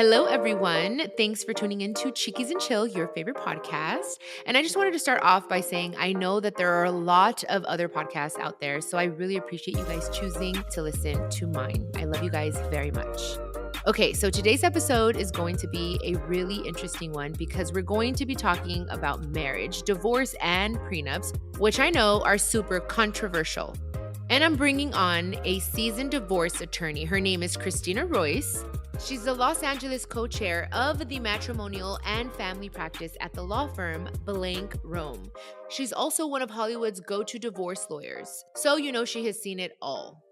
Hello, everyone. Thanks for tuning in to Chiquis and Chill, your favorite podcast. And I just wanted to start off by saying I know that there are a lot of other podcasts out there, so I really appreciate you guys choosing to listen to mine. I love you guys very much. Okay, so today's episode is going to be a really interesting one because we're going to be talking about marriage, divorce, and prenups, which I know are super controversial. And I'm bringing on a seasoned divorce attorney. Her name is Kristina Royce. She's the Los Angeles co-chair of the Matrimonial and Family Practice at the law firm BLANKROME. She's also one of Hollywood's go-to divorce lawyers, so you know she has seen it all.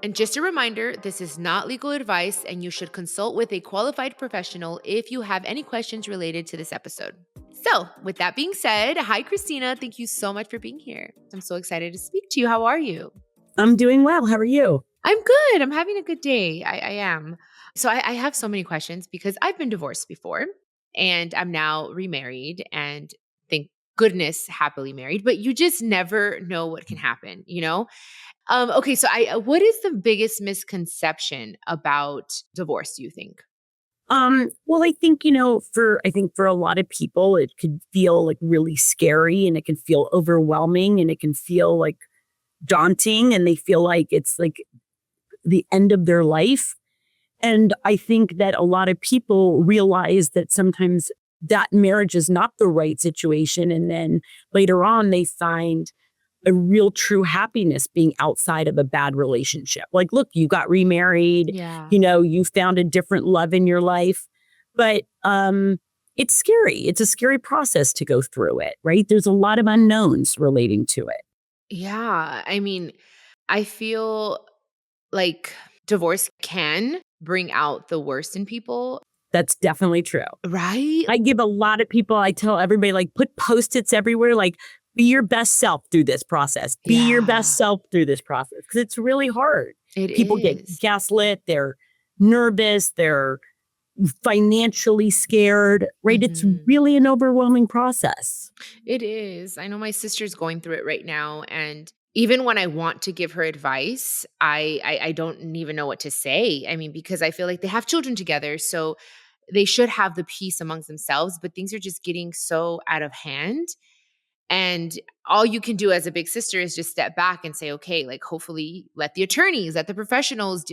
And just a reminder, this is not legal advice, and you should consult with a qualified professional if you have any questions related to this episode. So, with that being said, hi, Kristina. Thank you so much for being here. I'm so excited to speak to you. How are you? I'm doing well. How are you? I'm good. I'm having a good day. I am. So I have so many questions because I've been divorced before and I'm now remarried and thank goodness happily married, but you just never know what can happen, you know? Okay, so what is the biggest misconception about divorce, do you think? Well, I think, for a lot of people, it could feel like really scary and it can feel overwhelming and it can feel like daunting and they feel like it's like the end of their life. And I think that a lot of people realize that sometimes that marriage is not the right situation. And then later on, they find a real true happiness being outside of a bad relationship. Like, look, you got remarried, you found a different love in your life, but it's scary. It's a scary process to go through it, right? There's a lot of unknowns relating to it. Yeah, I mean, I feel like divorce can bring out the worst in people. That's definitely true. Right? I tell everybody, like, put Post-its everywhere, like, be your best self through this process. Be your best self through this process. Because it's really hard. People get gaslit. They're nervous. They're financially scared, right? Mm-hmm. It's really an overwhelming process. It is. I know my sister's going through it right now. And even when I want to give her advice, I don't even know what to say. I mean, because I feel like they have children together. So they should have the peace amongst themselves, but things are just getting so out of hand. And all you can do as a big sister is just step back and say, okay, like hopefully let the attorneys, let the professionals,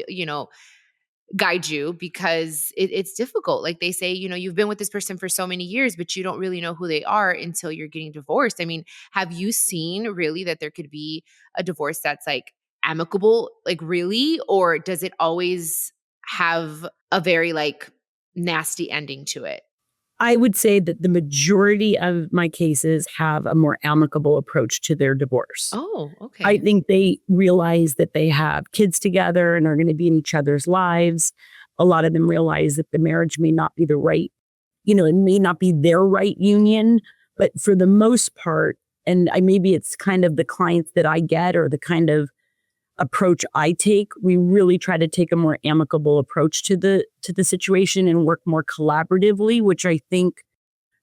guide you because it's difficult. Like they say, you've been with this person for so many years, but you don't really know who they are until you're getting divorced. I mean, have you seen really that there could be a divorce that's like amicable, like really, or does it always have a very like nasty ending to it? I would say that the majority of my cases have a more amicable approach to their divorce. Oh, okay. I think they realize that they have kids together and are going to be in each other's lives. A lot of them realize that the marriage may not be the right, it may not be their right union, but for the most part, and maybe it's kind of the clients that I get or the kind of approach I take, we really try to take a more amicable approach to the situation and work more collaboratively, which I think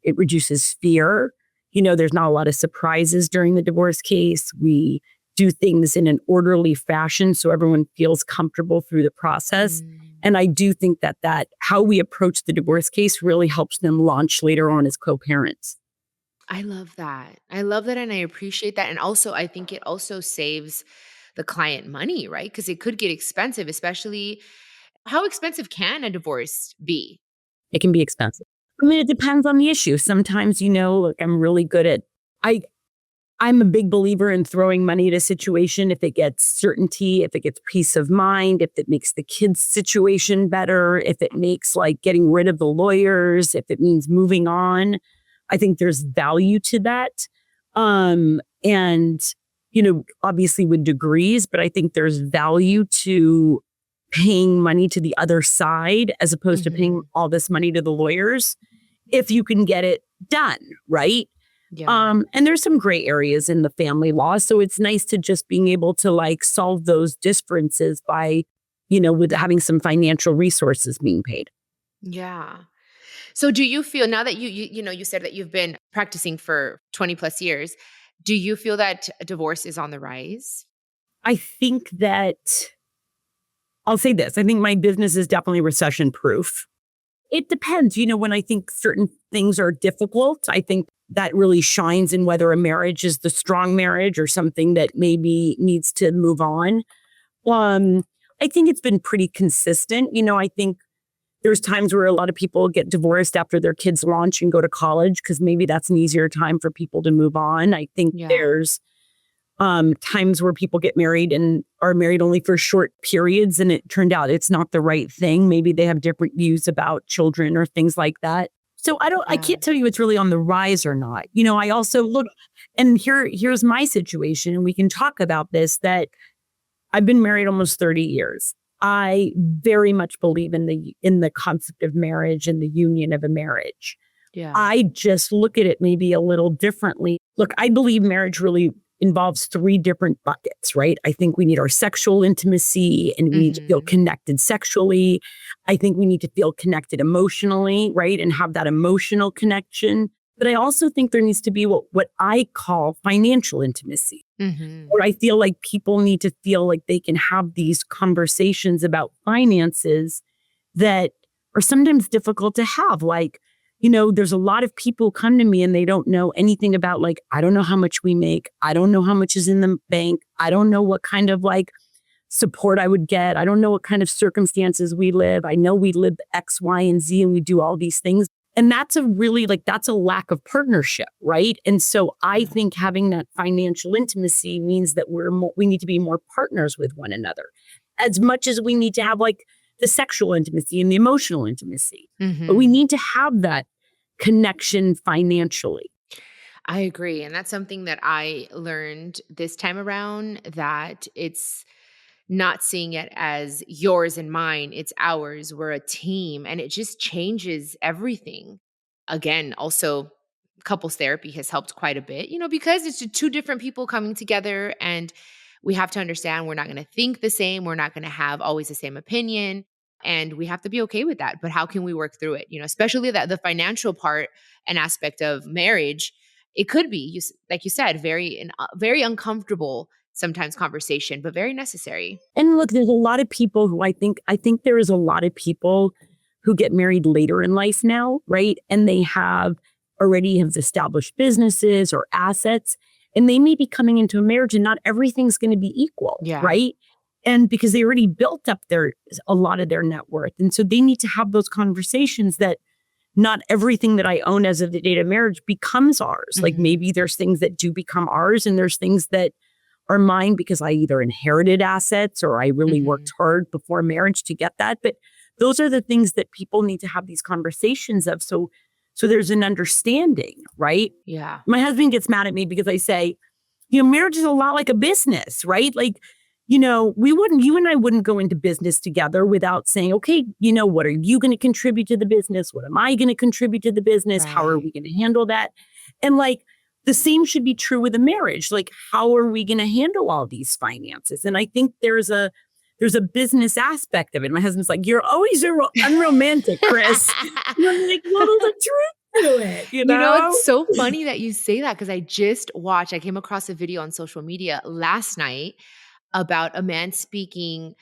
it reduces fear. There's not a lot of surprises during the divorce case. We do things in an orderly fashion so everyone feels comfortable through the process. And I do think that how we approach the divorce case really helps them launch later on as co-parents. I love that. And I appreciate that. And also, I think it also saves the client money, right? Because it could get expensive, especially how expensive can a divorce be? It can be expensive. I mean, it depends on the issue. Sometimes, look, I'm really good at, I'm a big believer in throwing money at a situation if it gets certainty, if it gets peace of mind, if it makes the kids' situation better, if it makes like getting rid of the lawyers, if it means moving on. I think there's value to that. And obviously with degrees, but I think there's value to paying money to the other side as opposed to paying all this money to the lawyers if you can get it done, right? Yeah. And there's some gray areas in the family law. So it's nice to just being able to like solve those differences by, with having some financial resources being paid. Yeah. So do you feel now that you said that you've been practicing for 20 plus years, do you feel that divorce is on the rise? I think that I'll say this. I think my business is definitely recession proof. It depends. When I think certain things are difficult, I think that really shines in whether a marriage is the strong marriage or something that maybe needs to move on. I think it's been pretty consistent. I think there's times where a lot of people get divorced after their kids launch and go to college because maybe that's an easier time for people to move on. I think Yeah. there's times where people get married and are married only for short periods and it turned out it's not the right thing. Maybe they have different views about children or things like that. So I Yeah. can't tell you it's really on the rise or not. I also look, and here's my situation, and we can talk about this, that I've been married almost 30 years. I very much believe in the concept of marriage and the union of a marriage. Yeah. I just look at it maybe a little differently. Look, I believe marriage really involves 3 different buckets, right? I think we need our sexual intimacy and we need to feel connected sexually. I think we need to feel connected emotionally, right? And have that emotional connection. But I also think there needs to be what I call financial intimacy, where I feel like people need to feel like they can have these conversations about finances that are sometimes difficult to have. Like, there's a lot of people who come to me and they don't know anything about, like, I don't know how much we make. I don't know how much is in the bank. I don't know what kind of support I would get. I don't know what kind of circumstances we live. I know we live X, Y, and Z and we do all these things. And that's that's a lack of partnership, right? And so I think having that financial intimacy means that we need to be more partners with one another, as much as we need to have the sexual intimacy and the emotional intimacy. But we need to have that connection financially. I agree. And that's something that I learned this time around, that it's not seeing it as yours and mine, it's ours. We're a team, and it just changes everything. Again, also couples therapy has helped quite a bit, because it's 2 different people coming together, and we have to understand we're not going to think the same. We're not going to have always the same opinion, and we have to be okay with that. But how can we work through it? Especially that the financial part and aspect of marriage, it could be, like you said, very uncomfortable sometimes conversation, but very necessary. And look, there's a lot of people who I think there is a lot of people who get married later in life now, right? And they already have established businesses or assets, and they may be coming into a marriage and not everything's going to be equal, right? And because they already built up a lot of their net worth. And so they need to have those conversations that not everything that I own as of the date of marriage becomes ours. Like maybe there's things that do become ours, and there's things that are mine because I either inherited assets or I really worked hard before marriage to get that. But those are the things that people need to have these conversations of. So there's an understanding, right? Yeah. My husband gets mad at me because I say, marriage is a lot like a business, right? Like, you and I wouldn't go into business together without saying, okay, what are you going to contribute to the business? What am I going to contribute to the business? How are we going to handle that? And the same should be true with a marriage. Like, how are we going to handle all these finances? And I think there's a business aspect of it. My husband's like, you're always unromantic, Chris. And I'm like, well, there's a truth to it, It's so funny that you say that, because I came across a video on social media last night about a man speaking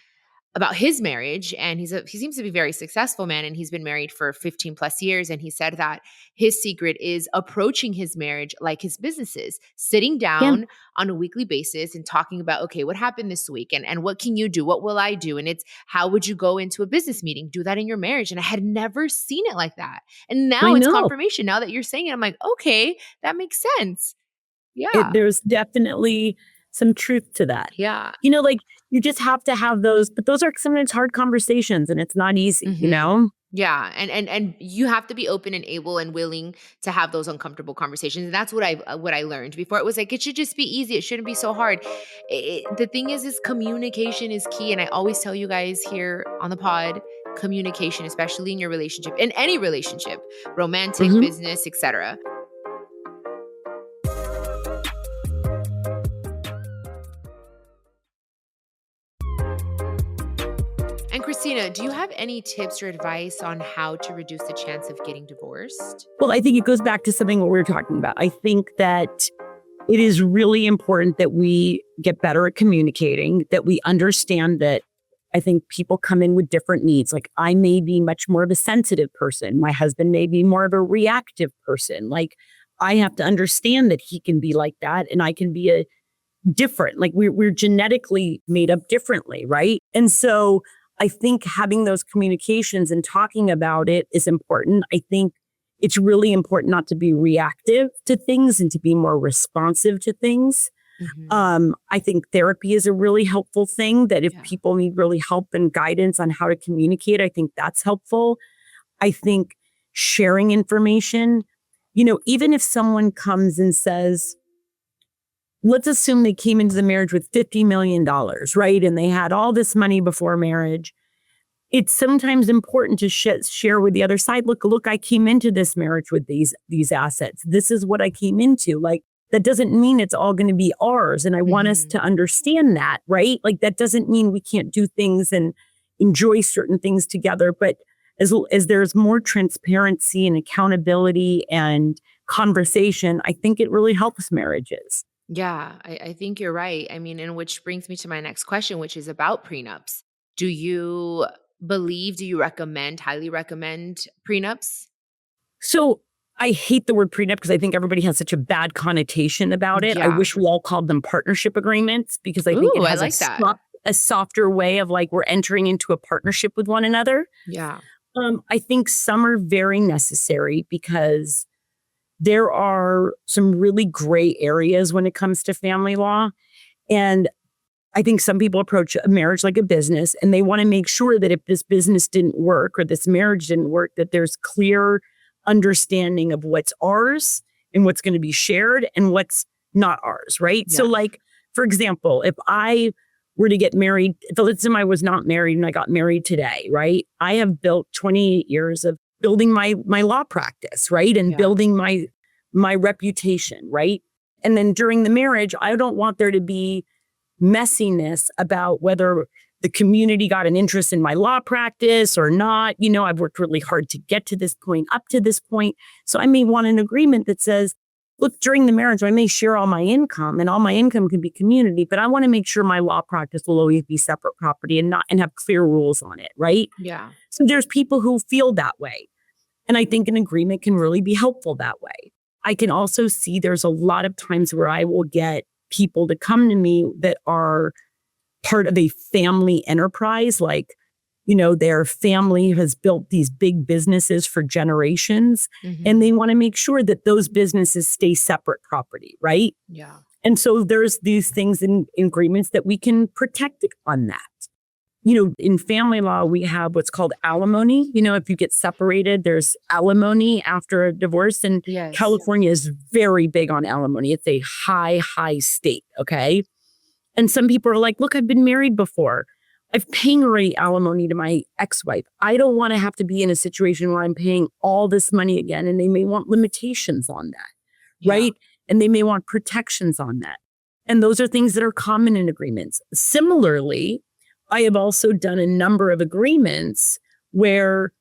about his marriage, and he seems to be a very successful man, and he's been married for 15 plus years. And he said that his secret is approaching his marriage like his businesses, sitting down on a weekly basis and talking about, okay, what happened this week, and what can you do? What will I do? And it's, how would you go into a business meeting? Do that in your marriage. And I had never seen it like that. And now it's confirmation. Now that you're saying it, I'm like, okay, that makes sense. Yeah. There's definitely some truth to that. Yeah. You just have to have those, but those are sometimes hard conversations, and it's not easy, Yeah. And you have to be open and able and willing to have those uncomfortable conversations. And that's what I learned. Before, it was like, it should just be easy. It shouldn't be so hard. The thing is communication is key. And I always tell you guys here on the pod, communication, especially in your relationship, in any relationship, romantic, business, etc. And Kristina, do you have any tips or advice on how to reduce the chance of getting divorced? Well, I think it goes back to something what we were talking about. I think that it is really important that we get better at communicating, that we understand that I think people come in with different needs. Like I may be much more of a sensitive person. My husband may be more of a reactive person. Like I have to understand that he can be like that and I can be a different. Like we're genetically made up differently, right? And so I think having those communications and talking about it is important. I think it's really important not to be reactive to things and to be more responsive to things. I think therapy is a really helpful thing that if people need really help and guidance on how to communicate, I think that's helpful. I think sharing information, even if someone comes and says, let's assume they came into the marriage with $50 million, right? And they had all this money before marriage. It's sometimes important to share with the other side. Look, I came into this marriage with these assets. This is what I came into. Like, that doesn't mean it's all going to be ours. And I want us to understand that, right? Like, that doesn't mean we can't do things and enjoy certain things together. But as there's more transparency and accountability and conversation, I think it really helps marriages. Yeah, I think you're right. I mean, and which brings me to my next question, which is about prenups. Do you highly recommend prenups? So I hate the word prenup because I think everybody has such a bad connotation about it. I Yeah. wish we all called them partnership agreements because I think it Ooh, I has like that. a softer way of like we're entering into a partnership with one another. Yeah. I think some are very necessary because there are some really gray areas when it comes to family law. And I think some people approach a marriage like a business and they want to make sure that if this business didn't work or this marriage didn't work, that there's clear understanding of what's ours and what's going to be shared and what's not ours, right? Yeah. So like, for example, if I were to get married, let's assume I was not married and I got married today, right? I have built 28 years of building my law practice, right? And building my reputation, right? And then during the marriage, I don't want there to be messiness about whether the community got an interest in my law practice or not. I've worked really hard to get to this point, up to this point. So I may want an agreement that says, look, during the marriage, I may share all my income and all my income can be community, but I want to make sure my law practice will always be separate property and have clear rules on it, right? Yeah. So there's people who feel that way. And I think an agreement can really be helpful that way. I can also see there's a lot of times where I will get people to come to me that are part of a family enterprise, like, their family has built these big businesses for generations, and they want to make sure that those businesses stay separate property, right? Yeah. And so there's these things in agreements that we can protect on that. In family law, we have what's called alimony. If you get separated, there's alimony after a divorce. And Yes. California is very big on alimony. It's a high, high state. Okay. And some people are like, look, I've been married before. I've paying already alimony to my ex-wife. I don't want to have to be in a situation where I'm paying all this money again. And they may want limitations on that. Right. And they may want protections on that. And those are things that are common in agreements. Similarly, I have also done a number of agreements where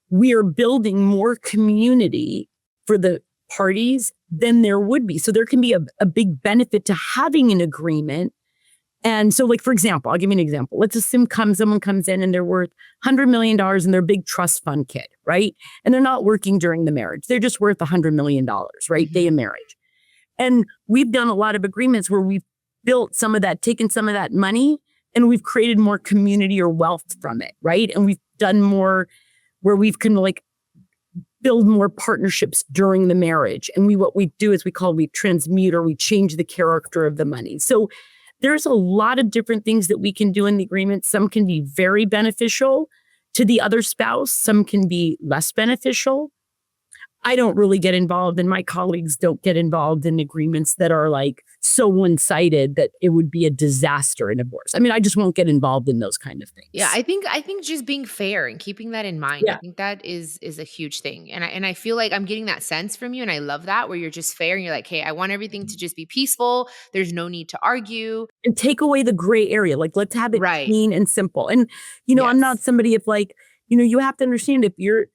we are building more community for the parties than there would be. So there can be a big benefit to having an agreement. And so, like, for example, I'll give you an example. Let's assume someone comes in and they're worth $100 million and they're a big trust fund kid, right? And they're not working during the marriage. They're just worth $100 million, right? Day of marriage. And we've done a lot of agreements where we've built some of that, taken some of that money, and we've created more community or wealth from it, right? And we've done more where we've kind of like build more partnerships during the marriage. And what we do is we transmute or we change the character of the money. So there's a lot of different things that we can do in the agreement. Some can be very beneficial to the other spouse. Some can be less beneficial. I don't really get involved, and my colleagues don't get involved in agreements that are like so one-sided that it would be a disaster in divorce. I mean, I just won't get involved in those kind of things. Yeah, I think just being fair and keeping that in mind. I think that is a huge thing. And I feel like I'm getting that sense from you, and I love that, where you're just fair and you're like, hey, I want everything to just be peaceful. There's no need to argue. And take away the gray area. Like, let's have it clean and simple. And, I'm not somebody if like, you have to understand if you're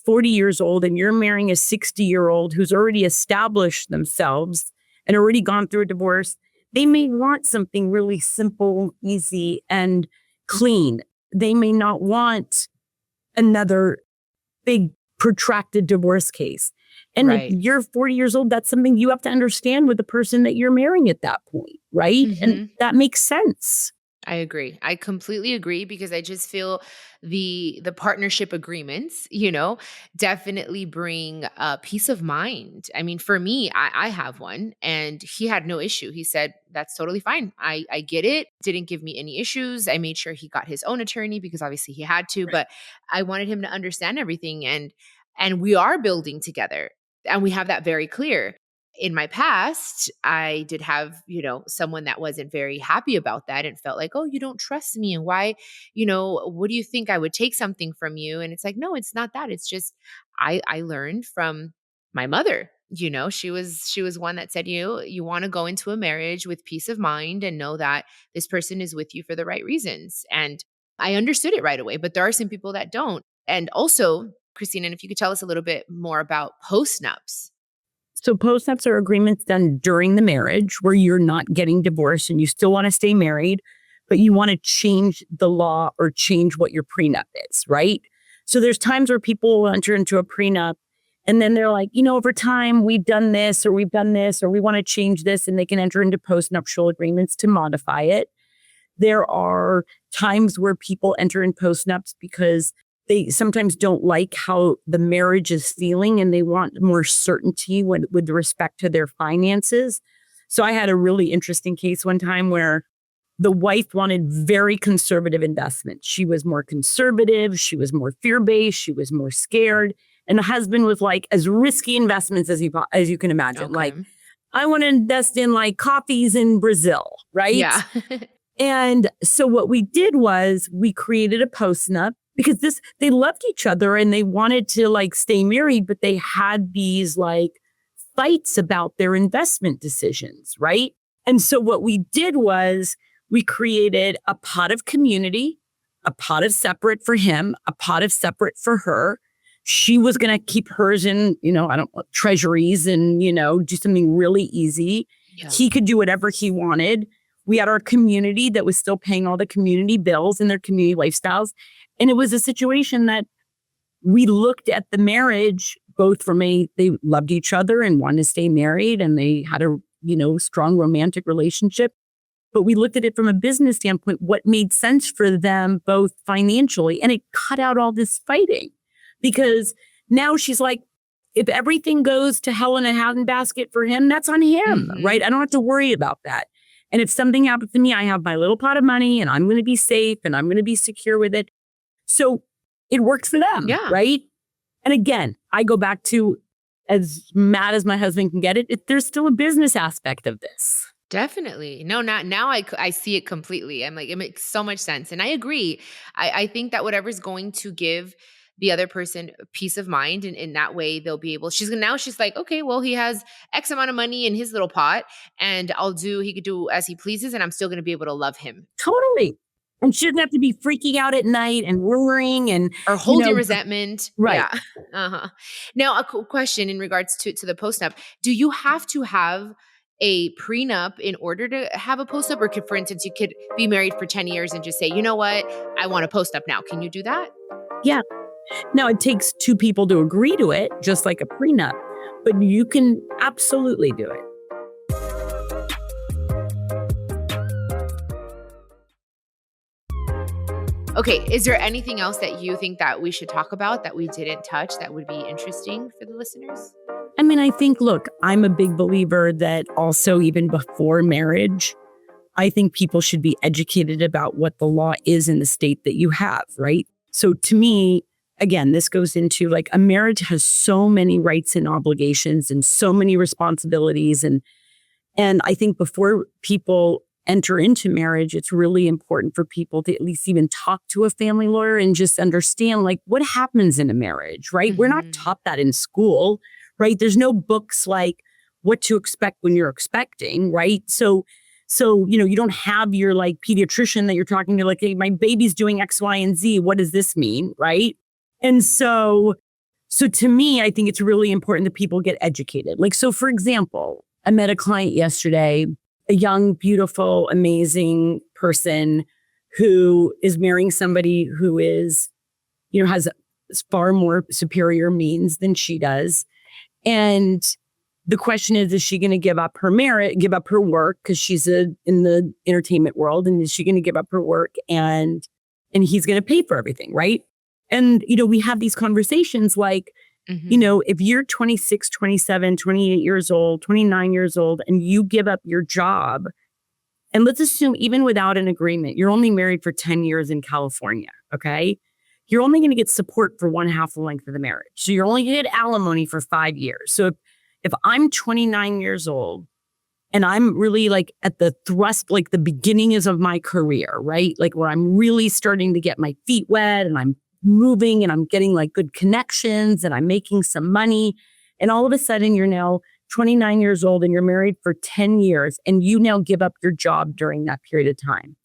40 years old and you're marrying a 60-year-old who's already established themselves and already gone through a divorce, they may want something really simple, easy, and clean. they may not want another big protracted divorce case. And if Right. you're 40 years old, that's something you have to understand with the person that you're marrying at that point, right? And Hmm. that makes sense. I agree. I completely agree because I just feel the partnership agreements, definitely bring peace of mind. I mean, for me, I have one, and he had no issue. He said that's totally fine. I get it. Didn't give me any issues. I made sure he got his own attorney because obviously he had to, Right. but I wanted him to understand everything, and we are building together, and we have that very clear. In my past, I did have, someone that wasn't very happy about that and felt like, oh, you don't trust me. And why, what do you think I would take something from you? And it's like, no, it's not that. It's just, I learned from my mother. She was one that said, you want to go into a marriage with peace of mind and know that this person is with you for the right reasons. And I understood it right away, but there are some people that don't. And also, Christina, and if you could tell us a little bit more about post-nups. So post-nups are agreements done during the marriage where you're not getting divorced and you still want to stay married, but you want to change the law or change what your prenup is, right? So there's times where people will enter into a prenup and then they're like, over time we've done this or we've done this or we want to change this, and they can enter into post-nuptial agreements to modify it. There are times where people enter in post-nups because they sometimes don't like how the marriage is feeling and they want more certainty with respect to their finances. So I had a really interesting case one time where the wife wanted very conservative investments. She was more conservative. She was more fear-based. She was more scared. And the husband was like, as risky investments as you can imagine. Okay. Like, I want to invest in like coffees in Brazil, right? Yeah. And so what we did was we created a post-nup because they loved each other and they wanted to like stay married, but they had these like fights about their investment decisions, right? And so what we did was we created a pot of community, a pot of separate for him, a pot of separate for her. She was going to keep hers in, I don't know, treasuries and, do something really easy. Yeah. He could do whatever he wanted. We had our community that was still paying all the community bills and their community lifestyles. And it was a situation that we looked at the marriage both from they loved each other and wanted to stay married and they had a, strong romantic relationship. But we looked at it from a business standpoint, what made sense for them both financially. And it cut out all this fighting because now she's like, if everything goes to hell in a handbasket for him, that's on him, right? I don't have to worry about that. And if something happens to me, I have my little pot of money and I'm going to be safe and I'm going to be secure with it. So it works for them, Yeah. right? And again, I go back to as mad as my husband can get it, there's still a business aspect of this. Definitely. No, not now. I see it completely. I'm like, it makes so much sense. And I agree. I think that whatever's going to give the other person peace of mind, and in that way they'll be able, she's like, okay, well, he has X amount of money in his little pot and he could do as he pleases and I'm still going to be able to love him. Totally. And she doesn't have to be freaking out at night and worrying and Or holding resentment. Right. Yeah. Uh-huh. Now, a cool question in regards to the post-nup. Do you have to have a prenup in order to have a post-nup? Or for instance, you could be married for 10 years and just say, you know what? I want a post-nup now. Can you do that? Yeah. Now, it takes two people to agree to it, just like a prenup, but you can absolutely do it. Okay. Is there anything else that you think that we should talk about that we didn't touch that would be interesting for the listeners? I mean, I think, look, I'm a big believer that also even before marriage, I think people should be educated about what the law is in the state that you have, right? So to me, again, this goes into like a marriage has so many rights and obligations and so many responsibilities. And I think before people enter into marriage, it's really important for people to at least even talk to a family lawyer and just understand like what happens in a marriage, right? We're not taught that in school, right? There's no books like what to expect when you're expecting, right? So, you don't have your like pediatrician that you're talking to, like, hey, my baby's doing X, Y, and Z. What does this mean, right? And so to me, I think it's really important that people get educated. Like, so for example, I met a client yesterday, a young, beautiful, amazing person, who is marrying somebody who is, has far more superior means than she does. And the question is she going to give up her merit, give up her work because she's in the entertainment world, and is she going to give up her work and he's going to pay for everything, right? And, we have these conversations like, if you're 26, 27, 28 years old, 29 years old, and you give up your job, and let's assume even without an agreement, you're only married for 10 years in California, okay? You're only going to get support for one half the length of the marriage. So you're only going to get alimony for 5 years. So if I'm 29 years old and I'm really like at the thrust, like the beginning is of my career, right? Like where I'm really starting to get my feet wet and I'm moving and I'm getting like good connections and I'm making some money. And all of a sudden you're now 29 years old and you're married for 10 years and you now give up your job during that period of time.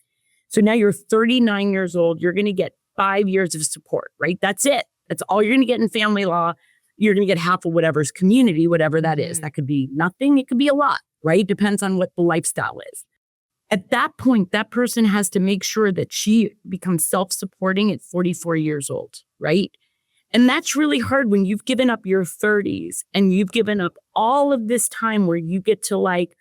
So now you're 39 years old. You're going to get 5 years of support, right? That's it. That's all you're going to get in family law. You're going to get half of whatever's community, whatever that is. That could be nothing. It could be a lot, right? Depends on what the lifestyle is. At that point, that person has to make sure that she becomes self-supporting at 44 years old, right? And that's really hard when you've given up your 30s and you've given up all of this time where you get to like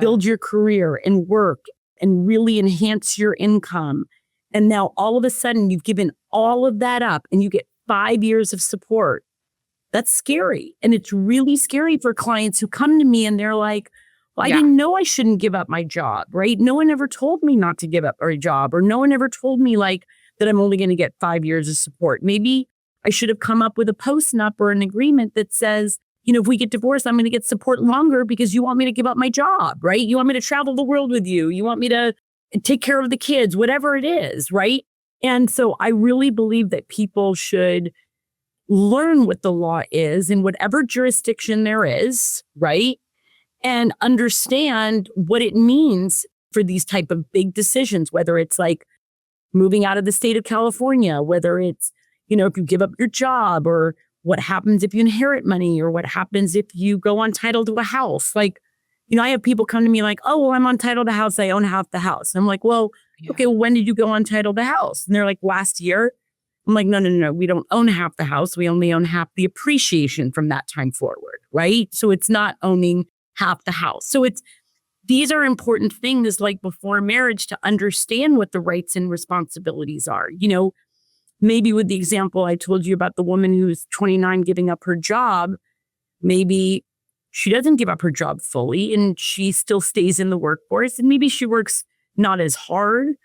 build your career and work and really enhance your income. And now all of a sudden you've given all of that up and you get 5 years of support. That's scary. And it's really scary for clients who come to me and they're like, well, I didn't know I shouldn't give up my job, right? No one ever told me not to give up a job, or no one ever told me like that I'm only going to get 5 years of support. Maybe I should have come up with a post-nup or an agreement that says, if we get divorced, I'm going to get support longer because you want me to give up my job, right? You want me to travel the world with you. You want me to take care of the kids, whatever it is, right? And so I really believe that people should learn what the law is in whatever jurisdiction there is, right? And understand what it means for these type of big decisions, whether it's like moving out of the state of California, whether it's, if you give up your job, or what happens if you inherit money, or what happens if you go on title to a house. Like, I have people come to me like, oh, well, I'm on title to a house. I own half the house. I'm like, well, okay, well, when did you go on title to the house? And they're like, last year. I'm like, no. We don't own half the house. We only own half the appreciation from that time forward, right? So it's not owning half the house. So these are important things like before marriage to understand what the rights and responsibilities are. Maybe with the example I told you about the woman who's 29 giving up her job, maybe she doesn't give up her job fully and she still stays in the workforce, and maybe she works not as hard,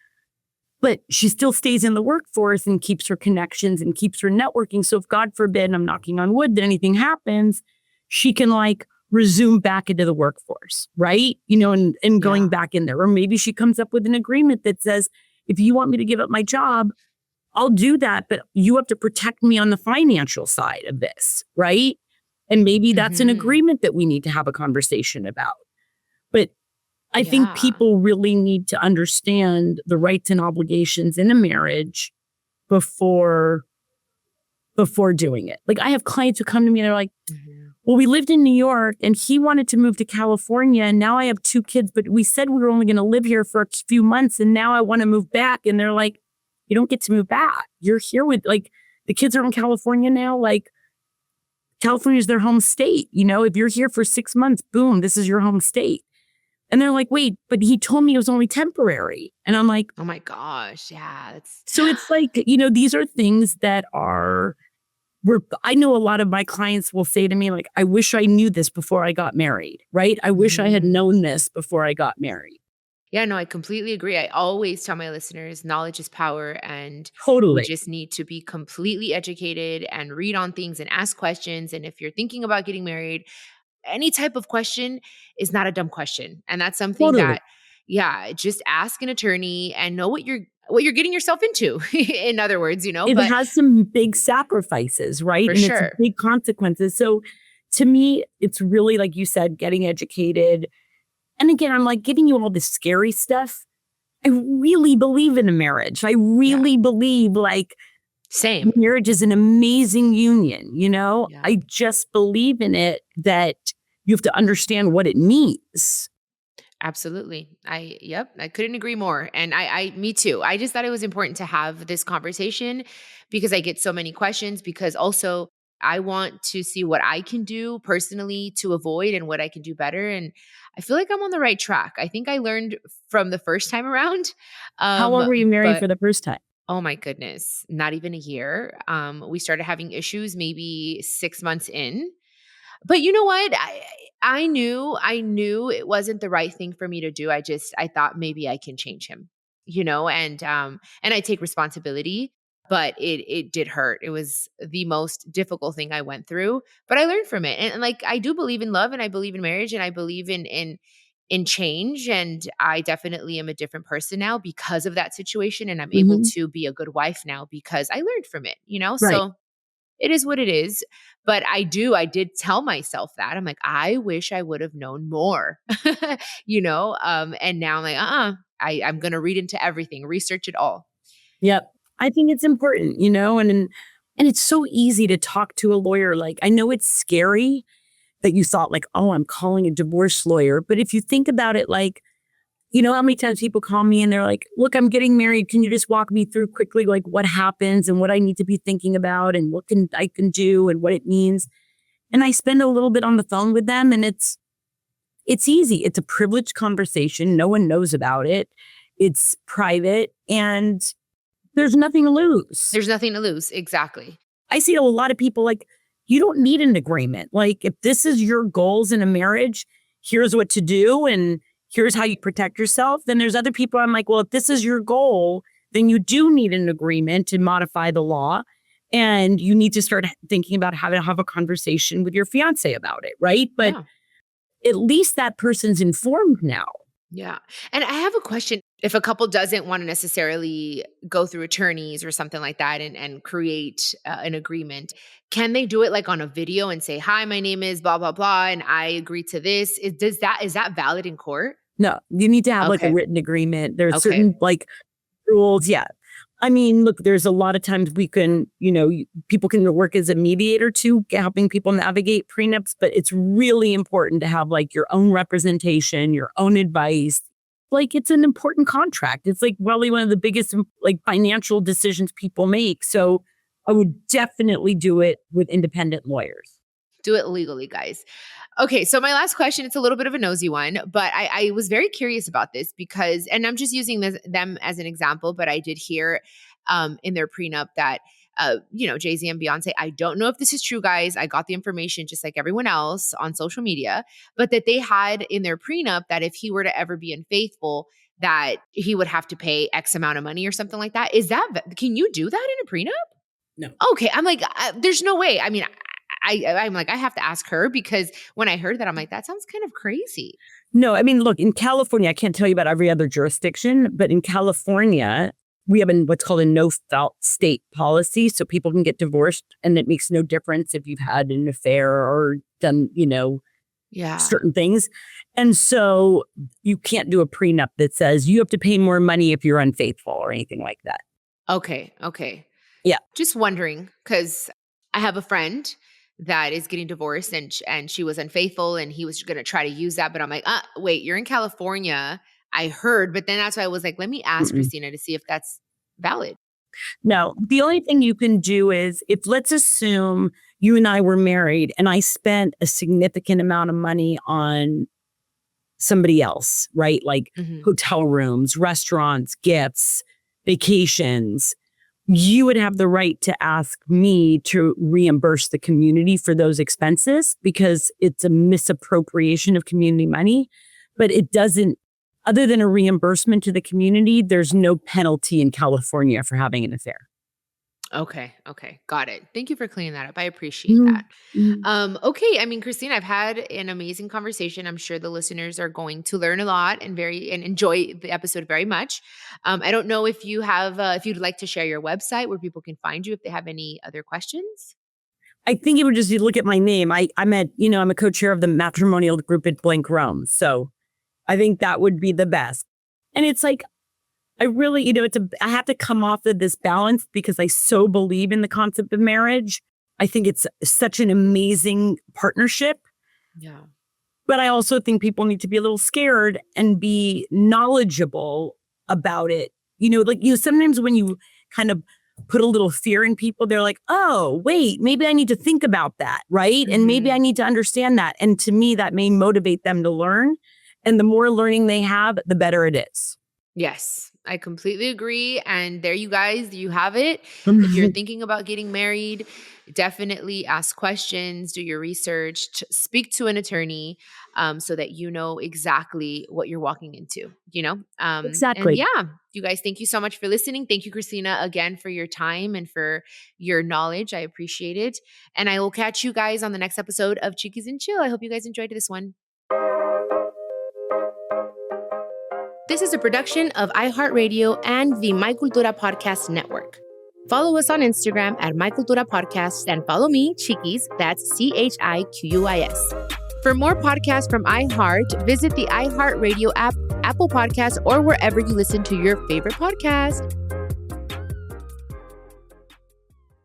but she still stays in the workforce and keeps her connections and keeps her networking. So if God forbid, I'm knocking on wood, that anything happens, she can like resume back into the workforce, right? And going back in there. Or maybe she comes up with an agreement that says, if you want me to give up my job, I'll do that, but you have to protect me on the financial side of this, right? And maybe that's an agreement that we need to have a conversation about. But I think people really need to understand the rights and obligations in a marriage before doing it. Like I have clients who come to me and they're like, well, we lived in New York and he wanted to move to California, and now I have 2 kids, but we said we were only going to live here for a few months, and now I want to move back. And they're like, you don't get to move back. You're here with, like, the kids are in California now. Like, California is their home state. If you're here for 6 months, boom, this is your home state. And they're like, wait, but he told me it was only temporary. And I'm like, oh my gosh. Yeah. So it's like, these are things that are, I know a lot of my clients will say to me, like, I wish I knew this before I got married, right? I wish I had known this before I got married. Yeah, no, I completely agree. I always tell my listeners, knowledge is power, and we Totally. just need to be completely educated and read on things and ask questions. And if you're thinking about getting married, any type of question is not a dumb question. And that's something Totally. that, just ask an attorney and know what you're getting yourself into. In other words, It but has some big sacrifices, right? for And sure. it's big consequences. So to me, it's really, like you said, getting educated. And again, I'm like giving you all this scary stuff. I really believe in a marriage. I really believe like Same. marriage is an amazing union, Yeah. I just believe in it, that you have to understand what it means. Absolutely. I couldn't agree more. And me too. I just thought it was important to have this conversation because I get so many questions, because also I want to see what I can do personally to avoid and what I can do better. And I feel like I'm on the right track. I think I learned from the first time around. How long were you married But for the first time? oh my goodness, not even a year. We started having issues maybe 6 months in. But you know what? I knew it wasn't the right thing for me to do. I thought maybe I can change him, and I take responsibility, but it did hurt. It was the most difficult thing I went through, but I learned from it. And like, I do believe in love, and I believe in marriage, and I believe in change, and I definitely am a different person now because of that situation, and I'm able Mhm. to be a good wife now because I learned from it. Right. So it is what it is. But I did tell myself that. I'm like, I wish I would have known more, and now I'm like, I'm going to read into everything, research it all. Yep. I think it's important, and it's so easy to talk to a lawyer. Like, I know it's scary that you thought like, oh, I'm calling a divorce lawyer. But if you think about it, like, how many times people call me and they're like, look, I'm getting married. Can you just walk me through quickly, like what happens and what I need to be thinking about and what I can do and what it means? And I spend a little bit on the phone with them, and it's easy. It's a privileged conversation. No one knows about it. It's private, and there's nothing to lose. There's nothing to lose. Exactly. I see a lot of people like, you don't need an agreement. Like, if this is your goals in a marriage, here's what to do and here's how you protect yourself. Then there's other people I'm like, well, if this is your goal, then you do need an agreement to modify the law. And you need to start thinking about how to have a conversation with your fiance about it. Right. But Yeah. at least that person's informed now. Yeah. And I have a question. If a couple doesn't want to necessarily go through attorneys or something like that and create an agreement, can they do it like on a video and say, hi, my name is blah, blah, blah, and I agree to this? Is that valid in court? No, you need to have like a Okay. written agreement. There are Okay. certain like rules. Yeah. I mean, look, there's a lot of times we can, people can work as a mediator too, helping people navigate prenups, but it's really important to have like your own representation, your own advice. Like, it's an important contract. It's like probably one of the biggest like financial decisions people make. So I would definitely do it with independent lawyers. Do it legally, guys. Okay, so my last question, it's a little bit of a nosy one, but I was very curious about this because, and I'm just using them as an example, but I did hear in their prenup that, Jay-Z and Beyonce, I don't know if this is true, guys. I got the information just like everyone else on social media, but that they had in their prenup that if he were to ever be unfaithful, that he would have to pay X amount of money or something like that. Can you do that in a prenup? No. Okay, I'm like, there's no way. I mean, I'm like, I have to ask her because when I heard that, I'm like, that sounds kind of crazy. No, I mean, look, in California, I can't tell you about every other jurisdiction, but in California, we have what's called a no-fault state policy. So people can get divorced, and it makes no difference if you've had an affair or done, Yeah. certain things. And so you can't do a prenup that says you have to pay more money if you're unfaithful or anything like that. Okay. Okay. Yeah. Just wondering because I have a friend that is getting divorced and she was unfaithful and he was going to try to use that. But I'm like, wait, you're in California. I heard, but then that's why I was like, let me ask Mm-mm. Kristina to see if that's valid. No, the only thing you can do is if let's assume you and I were married and I spent a significant amount of money on somebody else, right? Like Hmm. hotel rooms, restaurants, gifts, vacations. You would have the right to ask me to reimburse the community for those expenses because it's a misappropriation of community money. But it doesn't, other than a reimbursement to the community, there's no penalty in California for having an affair. Okay. Okay. Got it. Thank you for cleaning that up. I appreciate Mhm. that. Mhm. Okay. I mean, Christine, I've had an amazing conversation. I'm sure the listeners are going to learn a lot and enjoy the episode very much. I don't know if you have, if you'd like to share your website where people can find you if they have any other questions. I think it would just, you look at my name. I'm I'm a co-chair of the matrimonial group at BLANKROME. So I think that would be the best. And it's like, I really, I have to come off of this balance because I so believe in the concept of marriage. I think it's such an amazing partnership. Yeah. But I also think people need to be a little scared and be knowledgeable about it. Sometimes when you kind of put a little fear in people, they're like, oh, wait, maybe I need to think about that, right? And maybe I need to understand that. And to me, that may motivate them to learn. And the more learning they have, the better it is. Yes, I completely agree. And there you guys, you have it. If you're thinking about getting married, definitely ask questions, do your research, speak to an attorney so that you know exactly what you're walking into, Exactly. And yeah, you guys, thank you so much for listening. Thank you, Kristina, again for your time and for your knowledge. I appreciate it. And I will catch you guys on the next episode of Chiquis and Chill. I hope you guys enjoyed this one. This is a production of iHeartRadio and the My Cultura Podcast Network. Follow us on Instagram at My Cultura Podcast and follow me, Chiquis, that's CHIQUIS. For more podcasts from iHeart, visit the iHeartRadio app, Apple Podcasts, or wherever you listen to your favorite podcast.